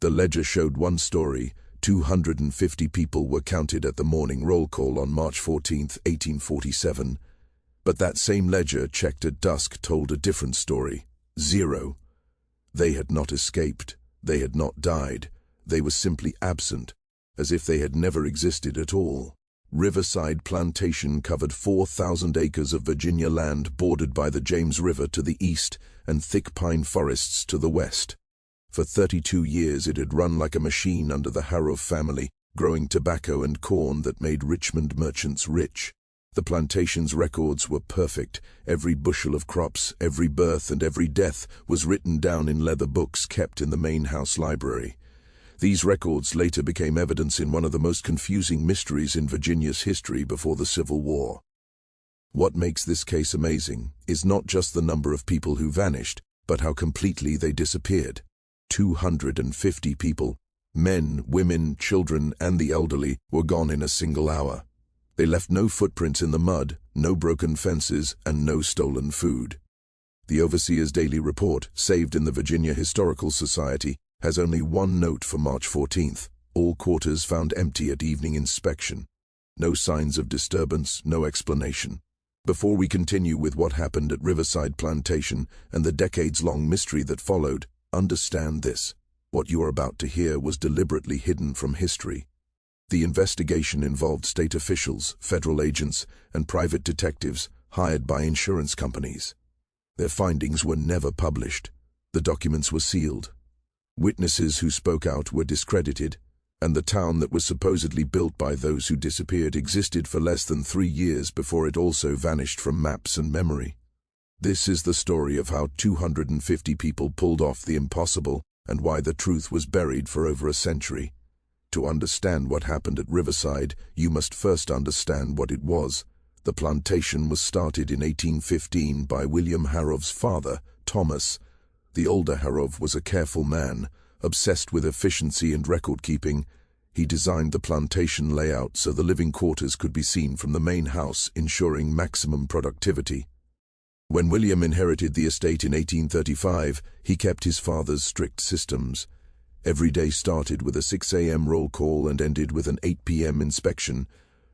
The ledger showed one story: 250 people were counted at the morning roll call on March 14, 1847. But that same ledger, checked at dusk, told a different story: 0. They had not escaped, they had not died, they were simply absent, as if they had never existed at all. Riverside Plantation covered 4,000 acres of Virginia land bordered by the James River to the east and thick pine forests to the west. For 32 years it had run like a machine under the Harrove family, growing tobacco and corn that made Richmond merchants rich. The plantation's records were perfect. Every bushel of crops, every birth and every death was written down in leather books kept in the main house library. These records later became evidence in one of the most confusing mysteries in Virginia's history before the Civil War. What makes this case amazing is not just the number of people who vanished, but how completely they disappeared. 250 people, men, women, children, and the elderly, were gone in a single hour. They left no footprints in the mud, no broken fences, and no stolen food. The Overseer's Daily Report, saved in the Virginia Historical Society, has only one note for March 14th: all quarters found empty at evening inspection. No signs of disturbance, no explanation. Before we continue with what happened at Riverside Plantation and the decades-long mystery that followed, understand this: what you are about to hear was deliberately hidden from history. The investigation involved state officials, federal agents, and private detectives hired by insurance companies. Their findings were never published. The documents were sealed. Witnesses who spoke out were discredited, and the town that was supposedly built by those who disappeared existed for less than 3 years before it also vanished from maps and memory. This is the story of how 250 people pulled off the impossible and why the truth was buried for over a century. To understand what happened at Riverside, you must first understand what it was. The plantation was started in 1815 by William Harrove's father, Thomas. The older Harrove was a careful man, obsessed with efficiency and record-keeping. He designed the plantation layout so the living quarters could be seen from the main house, ensuring maximum productivity. When William inherited the estate in 1835, he kept his father's strict systems. Every day started with a 6 a.m. roll call and ended with an 8 p.m. inspection.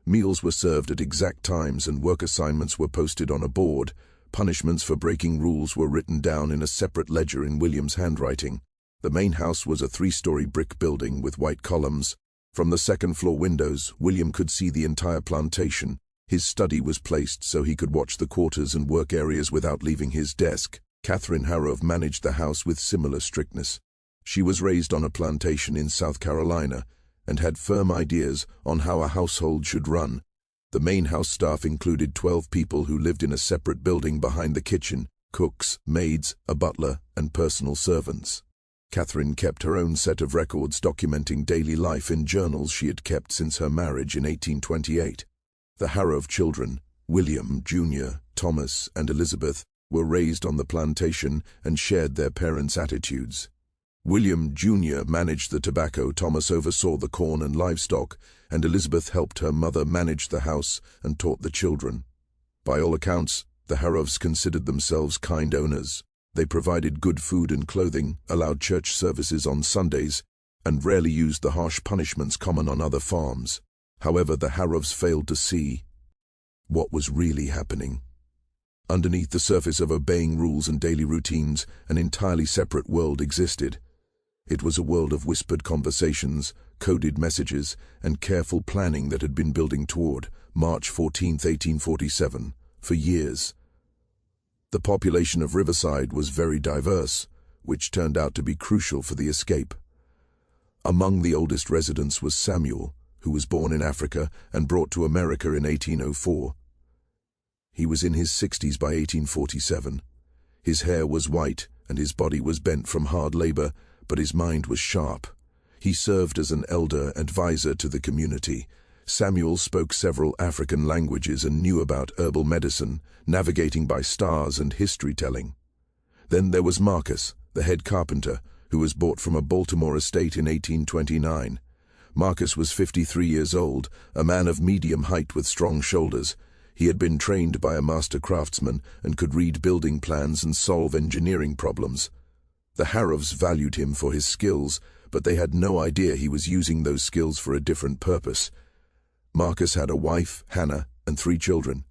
Meals were served at exact times and work assignments were posted on a board. Punishments for breaking rules were written down in a separate ledger in William's handwriting. The main house was a 3-story brick building with white columns. From the second-floor windows, William could see the entire plantation. His study was placed so he could watch the quarters and work areas without leaving his desk. Catherine Harrove managed the house with similar strictness. She was raised on a plantation in South Carolina and had firm ideas on how a household should run. The main house staff included 12 people who lived in a separate building behind the kitchen: cooks, maids, a butler, and personal servants. Catherine kept her own set of records documenting daily life in journals she had kept since her marriage in 1828. The Harrove children, William, Jr., Thomas, and Elizabeth, were raised on the plantation and shared their parents' attitudes. William, Jr. managed the tobacco, Thomas oversaw the corn and livestock, and Elizabeth helped her mother manage the house and taught the children. By all accounts, the Harroves considered themselves kind owners. They provided good food and clothing, allowed church services on Sundays, and rarely used the harsh punishments common on other farms. However, the Harroves failed to see what was really happening. Underneath the surface of obeying rules and daily routines, an entirely separate world existed. It was a world of whispered conversations, coded messages, and careful planning that had been building toward March 14, 1847, for years. The population of Riverside was very diverse, which turned out to be crucial for the escape. Among the oldest residents was Samuel, who was born in Africa and brought to America in 1804. He was in his 60s by 1847. His hair was white and his body was bent from hard labor, but his mind was sharp. He served as an elder advisor to the community. Samuel spoke several African languages and knew about herbal medicine, navigating by stars and history-telling. Then there was Marcus, the head carpenter, who was bought from a Baltimore estate in 1829. Marcus was 53 years old, a man of medium height with strong shoulders. He had been trained by a master craftsman and could read building plans and solve engineering problems. The Harroves valued him for his skills, but they had no idea he was using those skills for a different purpose. Marcus had a wife, Hannah, and 3 children,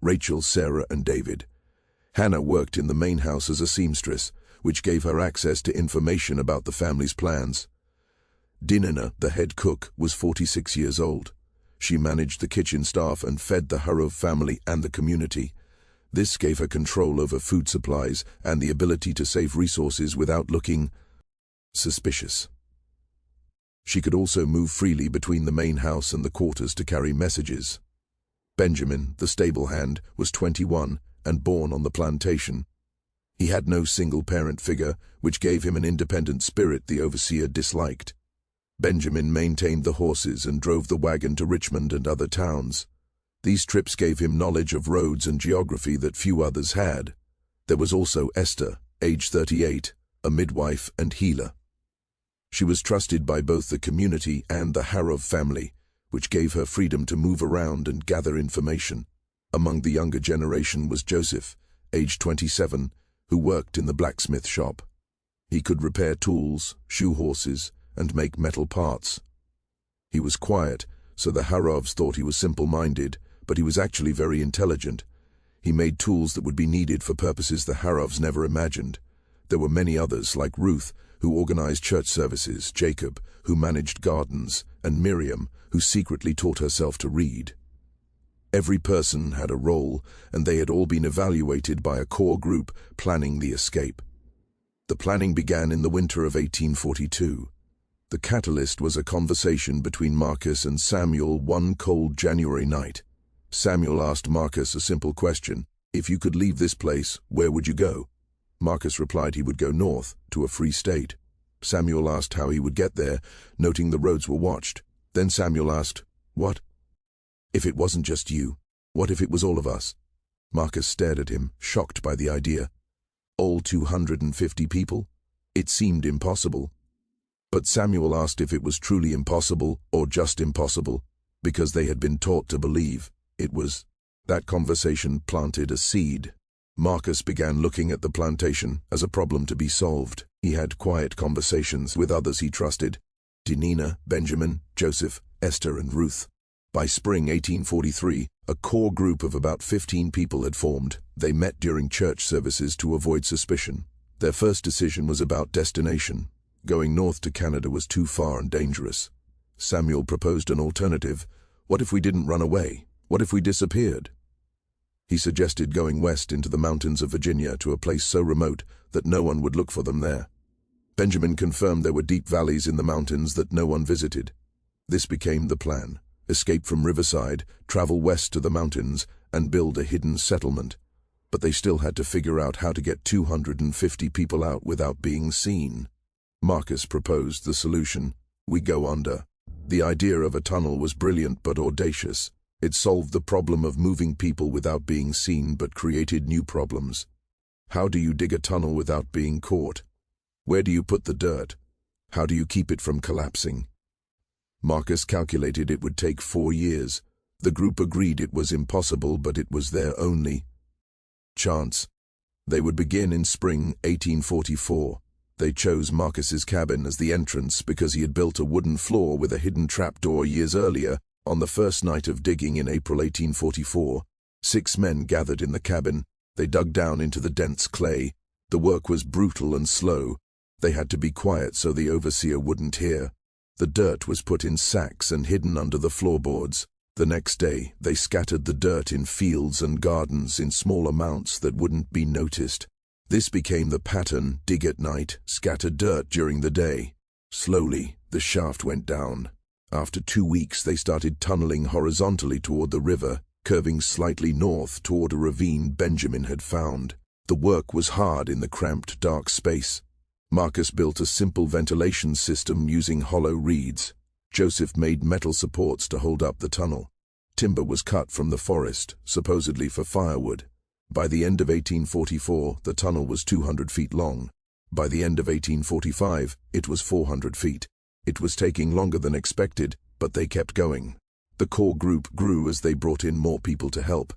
Rachel, Sarah, and David. Hannah worked in the main house as a seamstress, which gave her access to information about the family's plans. Dinina, the head cook, was 46 years old. She managed the kitchen staff and fed the Harrove family and the community. This gave her control over food supplies and the ability to save resources without looking suspicious. She could also move freely between the main house and the quarters to carry messages. Benjamin, the stable hand, was 21 and born on the plantation. He had no single-parent figure, which gave him an independent spirit the overseer disliked. Benjamin maintained the horses and drove the wagon to Richmond and other towns. These trips gave him knowledge of roads and geography that few others had. There was also Esther, age 38, a midwife and healer. She was trusted by both the community and the Harrove family, which gave her freedom to move around and gather information. Among the younger generation was Joseph, age 27, who worked in the blacksmith shop. He could repair tools, shoe horses, and make metal parts. He was quiet, so the Harroves thought he was simple-minded, but he was actually very intelligent. He made tools that would be needed for purposes the Harroves never imagined. There were many others, like Ruth, who organized church services, Jacob, who managed gardens, and Miriam, who secretly taught herself to read. Every person had a role, and they had all been evaluated by a core group planning the escape. The planning began in the winter of 1842. The catalyst was a conversation between Marcus and Samuel one cold January night. Samuel asked Marcus a simple question: "If you could leave this place, where would you go?" Marcus replied he would go north, to a free state. Samuel asked how he would get there, noting the roads were watched. Then Samuel asked, "What if it wasn't just you? What if it was all of us?" Marcus stared at him, shocked by the idea. All 250 people? It seemed impossible. But Samuel asked if it was truly impossible or just impossible, because they had been taught to believe it was. That conversation planted a seed. Marcus began looking at the plantation as a problem to be solved. He had quiet conversations with others he trusted: Dinina, Benjamin, Joseph, Esther, and Ruth. By spring 1843, a core group of about 15 people had formed. They met during church services to avoid suspicion. Their first decision was about destination. Going north to Canada was too far and dangerous. Samuel proposed an alternative. What if we didn't run away? What if we disappeared? He suggested going west into the mountains of Virginia to a place so remote that no one would look for them there. Benjamin confirmed there were deep valleys in the mountains that no one visited. This became the plan: escape from Riverside, travel west to the mountains, and build a hidden settlement. But they still had to figure out how to get 250 people out without being seen. Marcus proposed the solution: we go under. The idea of a tunnel was brilliant but audacious. It solved the problem of moving people without being seen, but created new problems. How do you dig a tunnel without being caught? Where do you put the dirt? How do you keep it from collapsing? Marcus calculated it would take 4 years. The group agreed it was impossible, but it was their only chance. They would begin in spring 1844. They chose Marcus's cabin as the entrance because he had built a wooden floor with a hidden trapdoor years earlier. On the first night of digging in April 1844, 6 men gathered in the cabin. They dug down into the dense clay. The work was brutal and slow. They had to be quiet so the overseer wouldn't hear. The dirt was put in sacks and hidden under the floorboards. The next day, they scattered the dirt in fields and gardens in small amounts that wouldn't be noticed. This became the pattern: dig at night, scatter dirt during the day. Slowly, the shaft went down. After 2 weeks, they started tunneling horizontally toward the river, curving slightly north toward a ravine Benjamin had found. The work was hard in the cramped, dark space. Marcus built a simple ventilation system using hollow reeds. Joseph made metal supports to hold up the tunnel. Timber was cut from the forest, supposedly for firewood. By the end of 1844, the tunnel was 200 feet long. By the end of 1845, it was 400 feet. It was taking longer than expected, but they kept going. The core group grew as they brought in more people to help.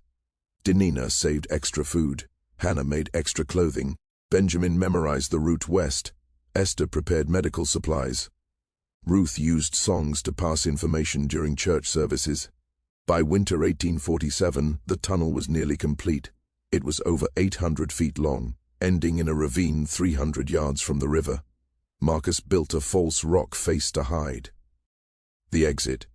Dinina saved extra food. Hannah made extra clothing. Benjamin memorized the route west. Esther prepared medical supplies. Ruth used songs to pass information during church services. By winter 1847, the tunnel was nearly complete. It was over 800 feet long, ending in a ravine 300 yards from the river. Marcus built a false rock face to hide. The exit.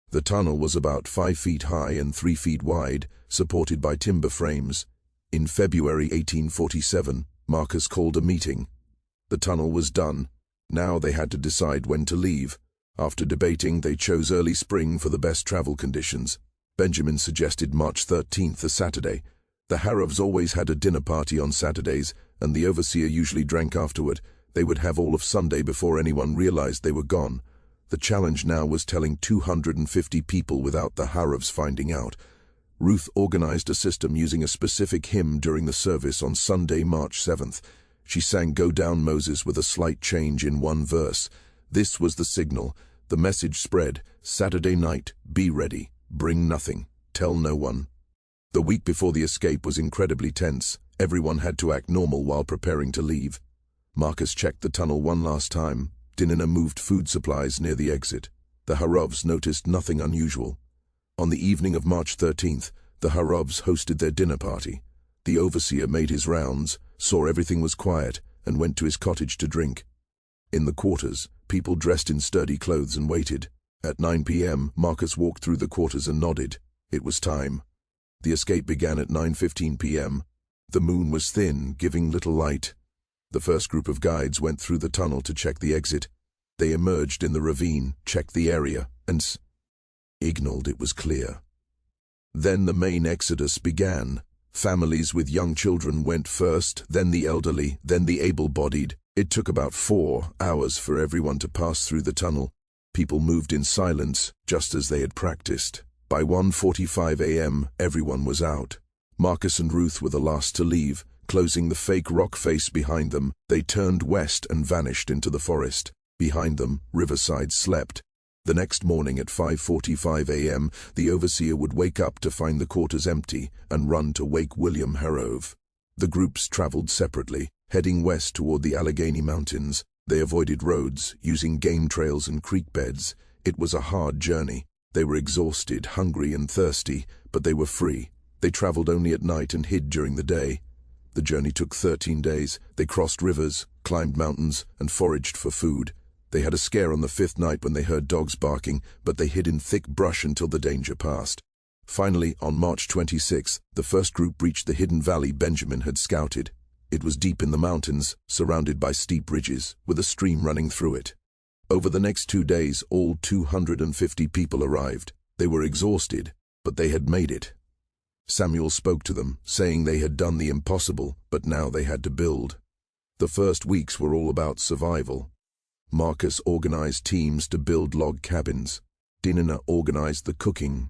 The tunnel was about 5 feet high and 3 feet wide, supported by timber frames. In February 1847, Marcus called a meeting. The tunnel was done. Now they had to decide when to leave. After debating, they chose early spring for the best travel conditions. Benjamin suggested March 13th, a Saturday. The Harroves always had a dinner party on Saturdays, and the overseer usually drank afterward. They would have all of Sunday before anyone realized they were gone. The challenge now was telling 250 people without the Harroves finding out. Ruth organized a system using a specific hymn during the service on Sunday, March 7th. She sang "Go Down, Moses" with a slight change in one verse. This was the signal. The message spread: Saturday night, be ready, bring nothing, tell no one. The week before the escape was incredibly tense. Everyone had to act normal while preparing to leave. Marcus checked the tunnel one last time. Dinah moved food supplies near the exit. The Harroves noticed nothing unusual. On the evening of March 13th, the Harroves hosted their dinner party. The overseer made his rounds, saw everything was quiet, and went to his cottage to drink. In the quarters, people dressed in sturdy clothes and waited. At 9 p.m., Marcus walked through the quarters and nodded. It was time. The escape began at 9:15 p.m. The moon was thin, giving little light. The first group of guides went through the tunnel to check the exit. They emerged in the ravine, checked the area, and signaled it was clear. Then the main exodus began. Families with young children went first, then the elderly, then the able-bodied. It took about 4 hours for everyone to pass through the tunnel. People moved in silence, just as they had practiced. By 1:45 a.m., everyone was out. Marcus and Ruth were the last to leave. Closing the fake rock face behind them, they turned west and vanished into the forest. Behind them, Riverside slept. The next morning at 5:45 a.m., the overseer would wake up to find the quarters empty and run to wake William Harrove. The groups traveled separately, heading west toward the Allegheny Mountains. They avoided roads, using game trails and creek beds. It was a hard journey. They were exhausted, hungry, and thirsty, but they were free. They traveled only at night and hid during the day. The journey took 13 days. They crossed rivers, climbed mountains, and foraged for food. They had a scare on the 5th night when they heard dogs barking, but they hid in thick brush until the danger passed. Finally, on March 26th, the first group reached the hidden valley Benjamin had scouted. It was deep in the mountains, surrounded by steep ridges, with a stream running through it. Over the next 2 days, all 250 people arrived. They were exhausted, but they had made it. Samuel spoke to them, saying they had done the impossible, but now they had to build. The first weeks were all about survival. Marcus organized teams to build log cabins. Dinah organized the cooking.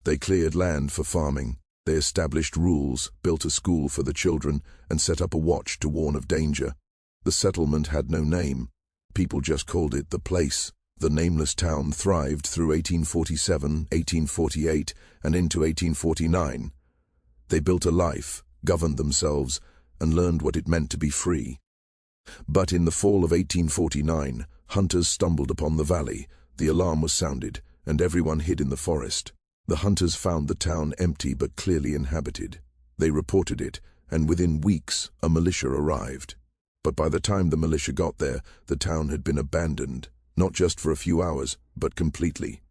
They cleared land for farming. They established rules, built a school for the children, and set up a watch to warn of danger. The settlement had no name. People just called it the place. The Nameless Town thrived through 1847, 1848, and into 1849. They built a life, governed themselves, and learned what it meant to be free. But in the fall of 1849, hunters stumbled upon the valley. The alarm was sounded, and everyone hid in the forest. The hunters found the town empty but clearly inhabited. They reported it, and within weeks, a militia arrived. But by the time the militia got there, the town had been abandoned, not just for a few hours, but completely.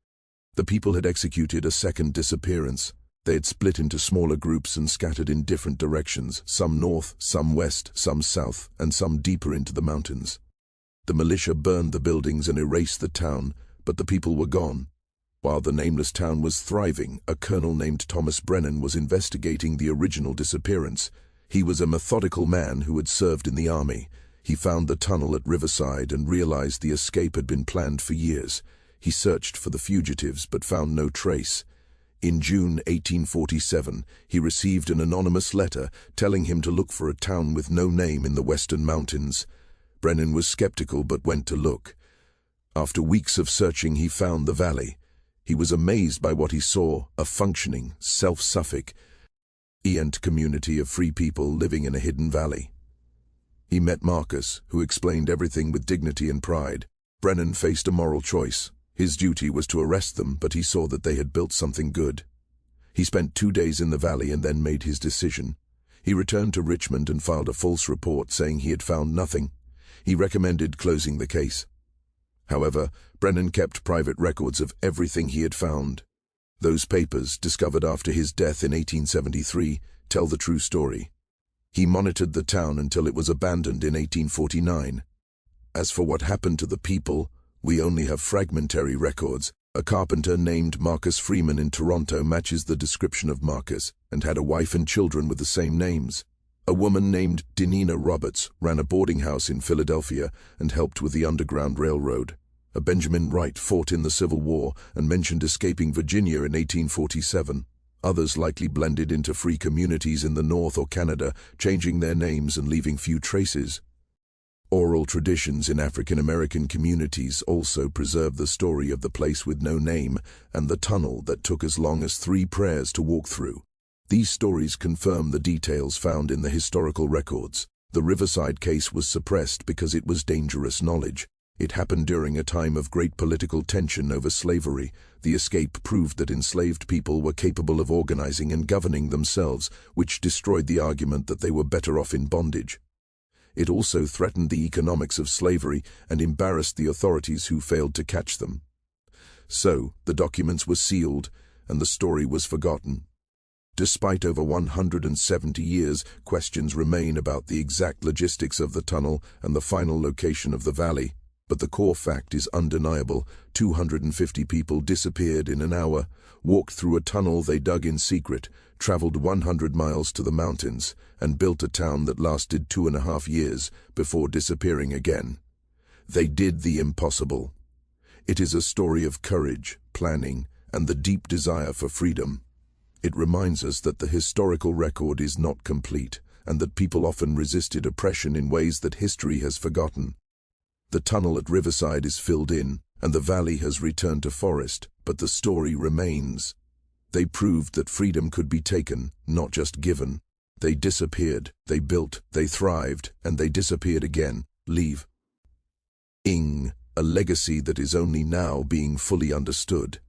The people had executed a second disappearance. They had split into smaller groups and scattered in different directions, some north, some west, some south, and some deeper into the mountains. The militia burned the buildings and erased the town, but the people were gone. While the Nameless Town was thriving, a colonel named Thomas Brennan was investigating the original disappearance. He was a methodical man who had served in the army. He found the tunnel at Riverside and realized the escape had been planned for years. He searched for the fugitives but found no trace. In June 1847, he received an anonymous letter telling him to look for a town with no name in the western mountains. Brennan was skeptical but went to look. After weeks of searching, he found the valley. He was amazed by what he saw, a functioning, self-sufficient community of free people living in a hidden valley. He met Marcus, who explained everything with dignity and pride. Brennan faced a moral choice. His duty was to arrest them, but he saw that they had built something good. He spent 2 days in the valley and then made his decision. He returned to Richmond and filed a false report saying he had found nothing. He recommended closing the case. However, Brennan kept private records of everything he had found. Those papers, discovered after his death in 1873, tell the true story. He monitored the town until it was abandoned in 1849. As for what happened to the people, we only have fragmentary records. A carpenter named Marcus Freeman in Toronto matches the description of Marcus and had a wife and children with the same names. A woman named Denina Roberts ran a boarding house in Philadelphia and helped with the Underground Railroad. A Benjamin Wright fought in the Civil War and mentioned escaping Virginia in 1847. Others likely blended into free communities in the North or Canada, changing their names and leaving few traces. Oral traditions in African American communities also preserve the story of the place with no name and the tunnel that took as long as 3 prayers to walk through. These stories confirm the details found in the historical records. The Riverside case was suppressed because it was dangerous knowledge. It happened during a time of great political tension over slavery. The escape proved that enslaved people were capable of organizing and governing themselves, which destroyed the argument that they were better off in bondage. It also threatened the economics of slavery and embarrassed the authorities who failed to catch them. So, the documents were sealed, and the story was forgotten. Despite over 170 years, questions remain about the exact logistics of the tunnel and the final location of the valley. But the core fact is undeniable. 250 people disappeared in an hour, walked through a tunnel they dug in secret, traveled 100 miles to the mountains, and built a town that lasted 2.5 years before disappearing again. They did the impossible. It is a story of courage, planning, and the deep desire for freedom. It reminds us that the historical record is not complete, and that people often resisted oppression in ways that history has forgotten. The tunnel at Riverside is filled in, and the valley has returned to forest, but the story remains. They proved that freedom could be taken, not just given. They disappeared, they built, they thrived, and they disappeared again, leaving a legacy that is only now being fully understood.